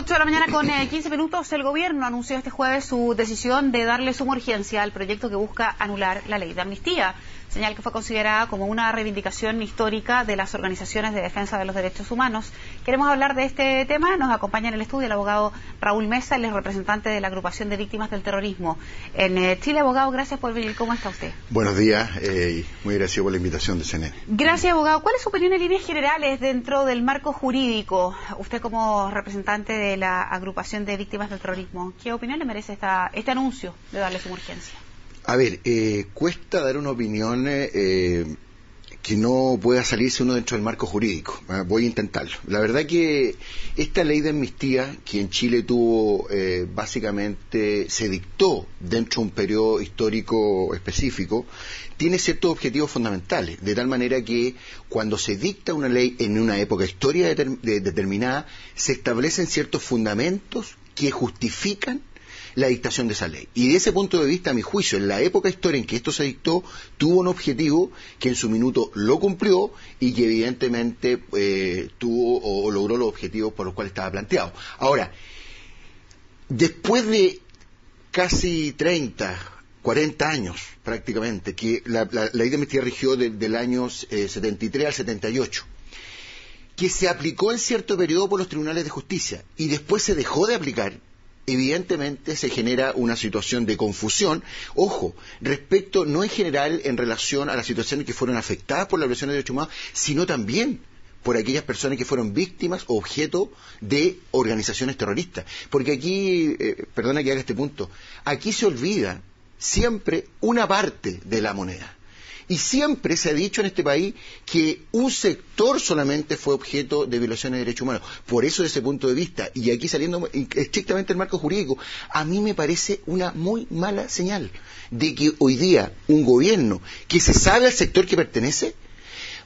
8 de la mañana con 15 minutos, el gobierno anunció este jueves su decisión de darle suma urgencia al proyecto que busca anular la ley de amnistía, señal que fue considerada como una reivindicación histórica de las organizaciones de defensa de los derechos humanos. Queremos hablar de este tema, nos acompaña en el estudio el abogado Raúl Mesa, él es representante de la agrupación de víctimas del terrorismo en Chile. Abogado, gracias por venir, ¿cómo está usted? Buenos días y muy agradecido por la invitación de CNN. Gracias, abogado. ¿Cuál es su opinión en líneas generales dentro del marco jurídico? Usted como representante de la agrupación de víctimas del terrorismo, ¿qué opinión le merece este anuncio de darle suma urgencia? A ver, cuesta dar una opinión que no pueda salirse uno dentro del marco jurídico. Voy a intentarlo. La verdad que esta ley de amnistía que en Chile tuvo, básicamente se dictó dentro de un periodo histórico específico, tiene ciertos objetivos fundamentales, de tal manera que cuando se dicta una ley en una época histórica determinada, se establecen ciertos fundamentos que justifican la dictación de esa ley. Y de ese punto de vista, a mi juicio, en la época histórica en que esto se dictó, tuvo un objetivo que en su minuto lo cumplió y que evidentemente tuvo o logró los objetivos por los cuales estaba planteado. Ahora, después de casi 30, 40 años prácticamente, que la ley de amnistía rigió del año 73 al 78, que se aplicó en cierto periodo por los tribunales de justicia y después se dejó de aplicar, evidentemente se genera una situación de confusión, ojo, respecto no en general en relación a las situaciones que fueron afectadas por la violación de derechos humanos, sino también por aquellas personas que fueron víctimas o objeto de organizaciones terroristas. Porque aquí, perdona que haga este punto, aquí se olvida siempre una parte de la moneda. Y siempre se ha dicho en este país que un sector solamente fue objeto de violaciones de derechos humanos. Por eso, desde ese punto de vista, y aquí saliendo estrictamente del marco jurídico, a mí me parece una muy mala señal de que hoy día un gobierno que se sabe al sector que pertenece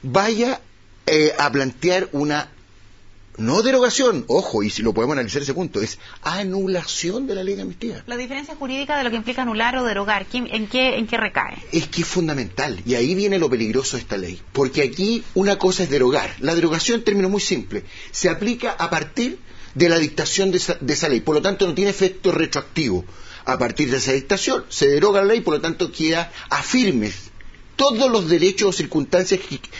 vaya a plantear una no derogación, ojo, y si lo podemos analizar ese punto, es anulación de la ley de amnistía. La diferencia jurídica de lo que implica anular o derogar, ¿en qué recae? Es que es fundamental, y ahí viene lo peligroso de esta ley, porque aquí una cosa es derogar. La derogación, en términos muy simples, se aplica a partir de la dictación de esa ley, por lo tanto no tiene efecto retroactivo. A partir de esa dictación se deroga la ley, por lo tanto queda a firmes todos los derechos o circunstancias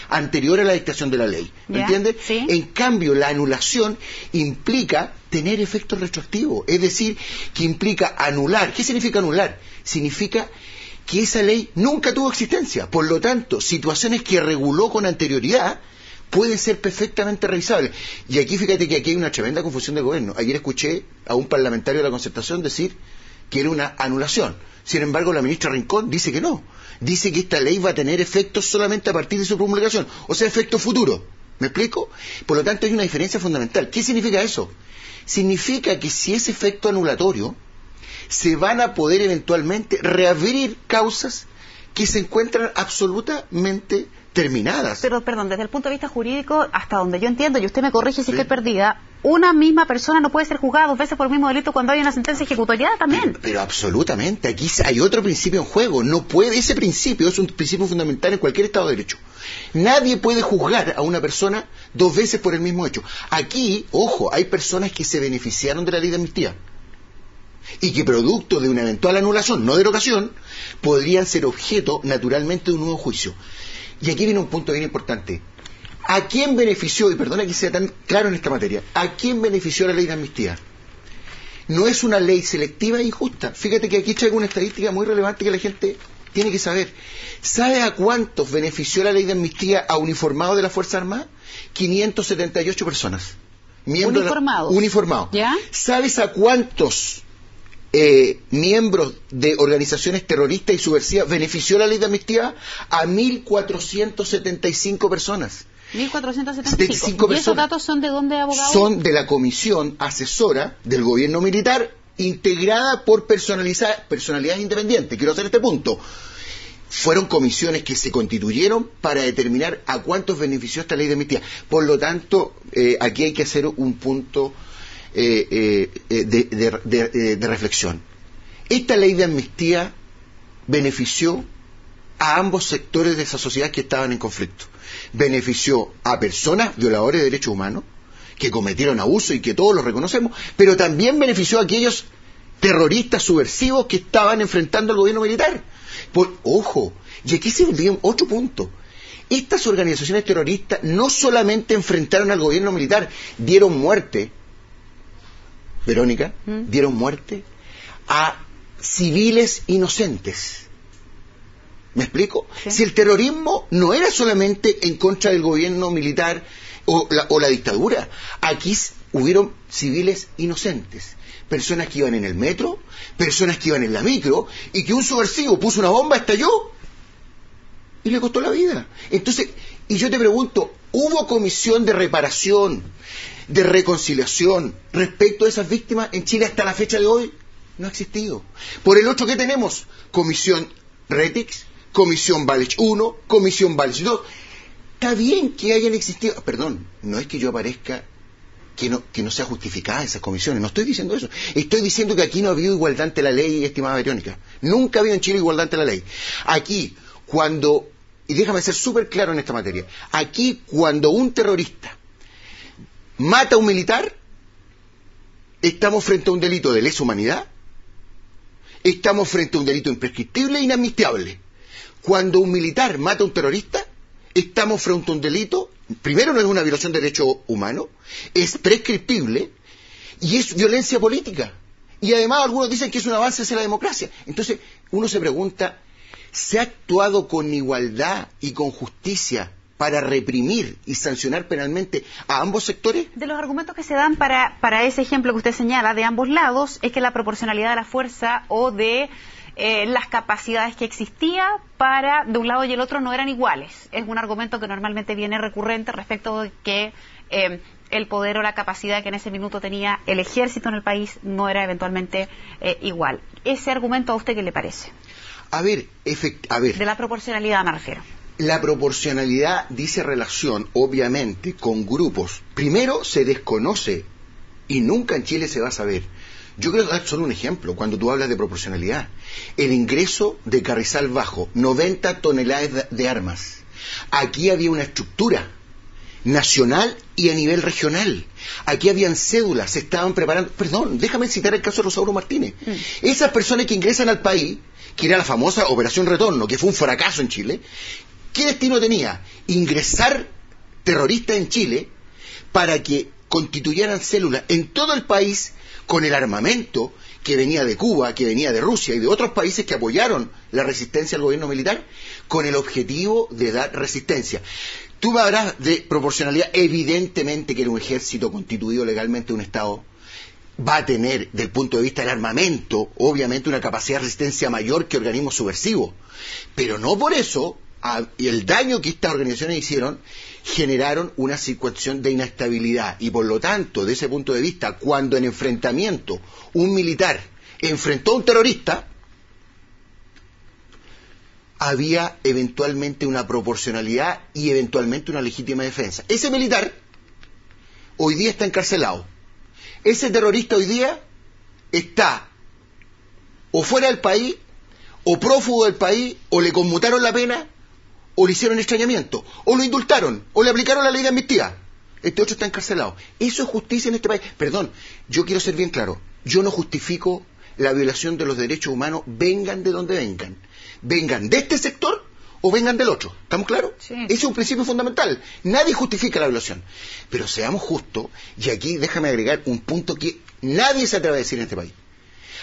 anteriores a la dictación de la ley. ¿Me entiendes? Sí. En cambio, la anulación implica tener efectos retroactivos, es decir, que implica anular. ¿Qué significa anular? Significa que esa ley nunca tuvo existencia. Por lo tanto, situaciones que reguló con anterioridad pueden ser perfectamente revisables. Y aquí fíjate que aquí hay una tremenda confusión del gobierno. Ayer escuché a un parlamentario de la Concertación decir que era una anulación. Sin embargo, la ministra Rincón dice que no. Dice que esta ley va a tener efectos solamente a partir de su promulgación, o sea, efecto futuro. ¿Me explico? Por lo tanto, hay una diferencia fundamental. ¿Qué significa eso? Significa que si es efecto anulatorio, se van a poder eventualmente reabrir causas que se encuentran absolutamente terminadas. Pero, perdón, desde el punto de vista jurídico, hasta donde yo entiendo, y usted me corrige si estoy perdida, una misma persona no puede ser juzgada 2 veces por el mismo delito cuando hay una sentencia ejecutoriada también. Pero absolutamente, aquí hay otro principio en juego. No puede, ese principio es un principio fundamental en cualquier Estado de Derecho. Nadie puede juzgar a una persona 2 veces por el mismo hecho. Aquí, ojo, hay personas que se beneficiaron de la ley de amnistía y que producto de una eventual anulación, no derogación, podrían ser objeto naturalmente de un nuevo juicio. Y aquí viene un punto bien importante. ¿A quién benefició, y perdona que sea tan claro en esta materia, a quién benefició la ley de amnistía? No es una ley selectiva e injusta. Fíjate que aquí traigo una estadística muy relevante que la gente tiene que saber. ¿Sabe a cuántos benefició la ley de amnistía a uniformados de la Fuerza Armada? 578 personas. ¿Uniformados? Uniformados. ¿Ya? ¿Sabes a cuántos miembros de organizaciones terroristas y subversivas benefició la ley de amnistía? A 1.475 personas. 1.475. ¿Y esos datos son de dónde, abogado? Son de la Comisión Asesora del Gobierno Militar, integrada por personalidades independientes. Quiero hacer este punto. Fueron comisiones que se constituyeron para determinar a cuántos benefició esta ley de amnistía. Por lo tanto, aquí hay que hacer un punto de reflexión. Esta ley de amnistía benefició a ambos sectores de esa sociedad que estaban en conflicto. Benefició a personas violadores de derechos humanos, que cometieron abuso y que todos los reconocemos, pero también benefició a aquellos terroristas subversivos que estaban enfrentando al gobierno militar. Ojo, y aquí se olvida otro punto. Estas organizaciones terroristas no solamente enfrentaron al gobierno militar, dieron muerte, Verónica, dieron muerte a civiles inocentes. ¿Me explico? Sí. Si el terrorismo no era solamente en contra del gobierno militar o la dictadura, aquí hubieron civiles inocentes, personas que iban en el metro, personas que iban en la micro, y que un subversivo puso una bomba, estalló y le costó la vida. Entonces, y yo te pregunto, ¿hubo comisión de reparación, de reconciliación respecto a esas víctimas en Chile hasta la fecha de hoy? No ha existido. Por el otro, ¿qué tenemos? Comisión Retix, Comisión Balich 1, Comisión Balich 2. Está bien que hayan existido, perdón, no es que yo aparezca que no sea justificada esas comisiones, no estoy diciendo eso, estoy diciendo que aquí no ha habido igualdad ante la ley, estimada Verónica, nunca ha habido en Chile igualdad ante la ley. Aquí, y déjame ser súper claro en esta materia, aquí cuando un terrorista mata a un militar, estamos frente a un delito de lesa humanidad, estamos frente a un delito imprescriptible e inamnistiable. Cuando un militar mata a un terrorista, estamos frente a un delito, primero no es una violación de derechos humanos, es prescriptible y es violencia política. Y además algunos dicen que es un avance hacia la democracia. Entonces uno se pregunta, ¿se ha actuado con igualdad y con justicia para reprimir y sancionar penalmente a ambos sectores? De los argumentos que se dan para ese ejemplo que usted señala de ambos lados es que la proporcionalidad de la fuerza o de las capacidades que existía de un lado y el otro no eran iguales. Es un argumento que normalmente viene recurrente respecto de que el poder o la capacidad que en ese minuto tenía el ejército en el país no era eventualmente igual. ¿Ese argumento a usted qué le parece? A ver. De la proporcionalidad me refiero. La proporcionalidad dice relación, obviamente, con grupos. Primero se desconoce y nunca en Chile se va a saber. Yo quiero dar solo un ejemplo, cuando tú hablas de proporcionalidad. El ingreso de Carrizal Bajo, 90 toneladas de armas. Aquí había una estructura nacional y a nivel regional. Aquí habían cédulas, se estaban preparando. Perdón, déjame citar el caso de Rosauro Martínez. Esas personas que ingresan al país, que era la famosa Operación Retorno, que fue un fracaso en Chile, ¿qué destino tenía? Ingresar terroristas en Chile para que constituyeran células en todo el país con el armamento que venía de Cuba, que venía de Rusia y de otros países que apoyaron la resistencia al gobierno militar, con el objetivo de dar resistencia. Tú me hablas de proporcionalidad, evidentemente que un ejército constituido legalmente un Estado va a tener, desde el punto de vista del armamento, obviamente una capacidad de resistencia mayor que organismos subversivos, pero no por eso el daño que estas organizaciones hicieron generaron una situación de inestabilidad y por lo tanto, de ese punto de vista, cuando en enfrentamiento un militar enfrentó a un terrorista, había eventualmente una proporcionalidad y eventualmente una legítima defensa. Ese militar hoy día está encarcelado. Ese terrorista hoy día está o fuera del país, o prófugo del país, o le conmutaron la pena, o le hicieron extrañamiento, o lo indultaron, o le aplicaron la ley de amnistía. Este otro está encarcelado. Eso es justicia en este país. Perdón, yo quiero ser bien claro. Yo no justifico la violación de los derechos humanos, vengan de donde vengan. Vengan de este sector o vengan del otro. ¿Estamos claros? Sí. Ese es un principio fundamental. Nadie justifica la violación. Pero seamos justos, y aquí déjame agregar un punto que nadie se atreve a decir en este país.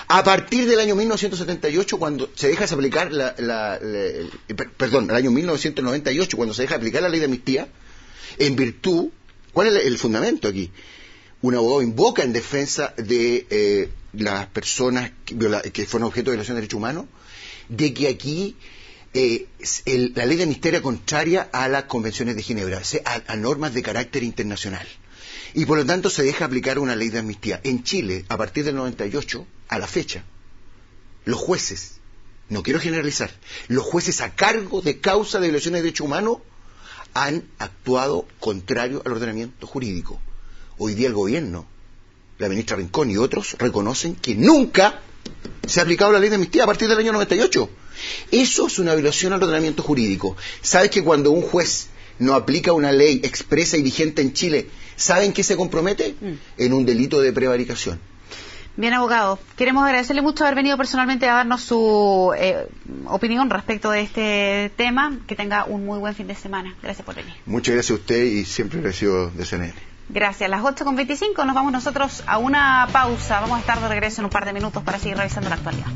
A partir del año 1978, cuando se deja de aplicar el año 1998, cuando se deja de aplicar la ley de amnistía, en virtud, ¿cuál es el fundamento aquí? Un abogado invoca en defensa de las personas que fueron objeto de violación de derechos humanos, de que aquí la ley de amnistía era contraria a las convenciones de Ginebra, a normas de carácter internacional. Y por lo tanto se deja aplicar una ley de amnistía. En Chile, a partir del 98, a la fecha, los jueces, no quiero generalizar, los jueces a cargo de causa de violaciones de derechos humanos han actuado contrario al ordenamiento jurídico. Hoy día el gobierno, la ministra Rincón y otros reconocen que nunca se ha aplicado la ley de amnistía a partir del año 98. Eso es una violación al ordenamiento jurídico. ¿Sabes que cuando un juez no aplica una ley expresa y vigente en Chile, ¿Saben qué se compromete? En un delito de prevaricación. Bien, abogado, queremos agradecerle mucho haber venido personalmente a darnos su opinión respecto de este tema. Que tenga un muy buen fin de semana. Gracias por venir. Muchas gracias a usted y siempre agradecido de CNN. Gracias. Las 8:25 nos vamos nosotros a una pausa. Vamos a estar de regreso en un par de minutos para seguir revisando la actualidad.